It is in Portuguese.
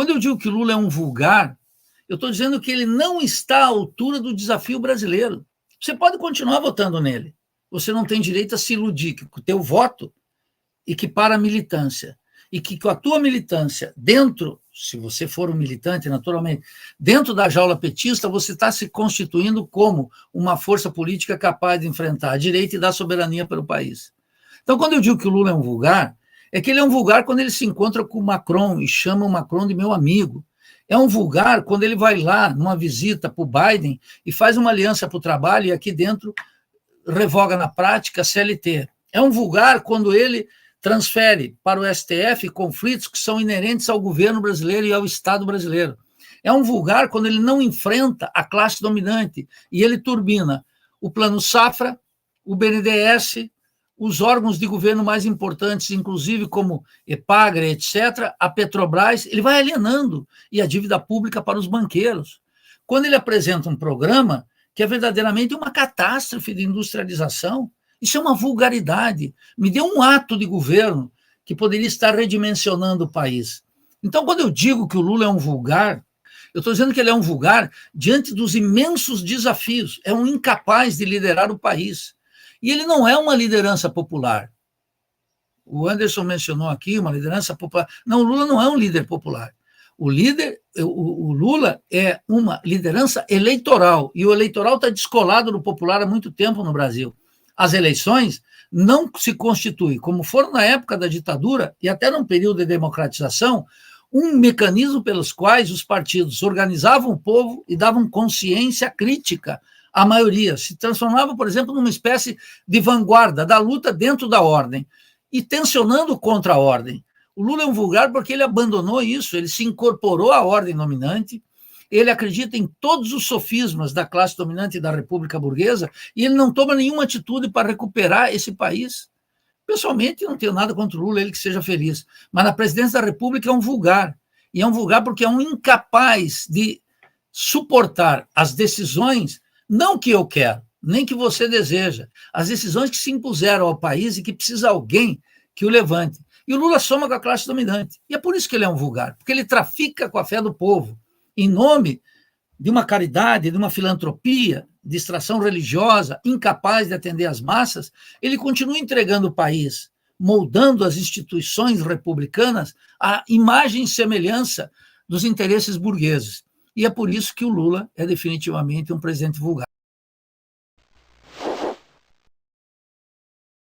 Quando eu digo que o Lula é um vulgar, eu estou dizendo que ele não está à altura do desafio brasileiro. Você pode continuar votando nele. Você não tem direito a se iludir que o teu voto equipara a militância. E que com a tua militância dentro, se você for um militante, naturalmente, dentro da jaula petista, você está se constituindo como uma força política capaz de enfrentar a direita e dar soberania para o país. Então, quando eu digo que o Lula é um vulgar, é que ele é um vulgar quando ele se encontra com o Macron e chama o Macron de meu amigo. É um vulgar quando ele vai lá numa visita para o Biden e faz uma aliança para o trabalho e aqui dentro revoga na prática a CLT. É um vulgar quando ele transfere para o STF conflitos que são inerentes ao governo brasileiro e ao Estado brasileiro. É um vulgar quando ele não enfrenta a classe dominante e ele turbina o Plano Safra, o BNDES, os órgãos de governo mais importantes, inclusive como Epagre, etc., a Petrobras, ele vai alienando e a dívida pública para os banqueiros. Quando ele apresenta um programa que é verdadeiramente uma catástrofe de industrialização, isso é uma vulgaridade. Me dê um ato de governo que poderia estar redimensionando o país. Então, quando eu digo que o Lula é um vulgar, eu estou dizendo que ele é um vulgar diante dos imensos desafios, é um incapaz de liderar o país. E ele não é uma liderança popular. O Anderson mencionou aqui uma liderança popular. Não, o Lula não é um líder popular. O Lula é uma liderança eleitoral, e o eleitoral está descolado do popular há muito tempo no Brasil. As eleições não se constituem, como foram na época da ditadura e até num período de democratização, um mecanismo pelos quais os partidos organizavam o povo e davam consciência crítica à maioria. Se transformava, por exemplo, numa espécie de vanguarda da luta dentro da ordem e tensionando contra a ordem. O Lula é um vulgar porque ele abandonou isso, ele se incorporou à ordem dominante, ele acredita em todos os sofismas da classe dominante da República Burguesa e ele não toma nenhuma atitude para recuperar esse país. Pessoalmente, eu não tenho nada contra o Lula, ele que seja feliz, mas na presidência da República é um vulgar, e é um vulgar porque é um incapaz de suportar as decisões, não que eu quero, nem que você deseja, as decisões que se impuseram ao país e que precisa alguém que o levante. E o Lula soma com a classe dominante, e é por isso que ele é um vulgar, porque ele trafica com a fé do povo, em nome de uma caridade, de uma filantropia, de extração religiosa, incapaz de atender às massas, ele continua entregando o país, moldando as instituições republicanas à imagem e semelhança dos interesses burgueses. E é por isso que o Lula é definitivamente um presidente vulgar.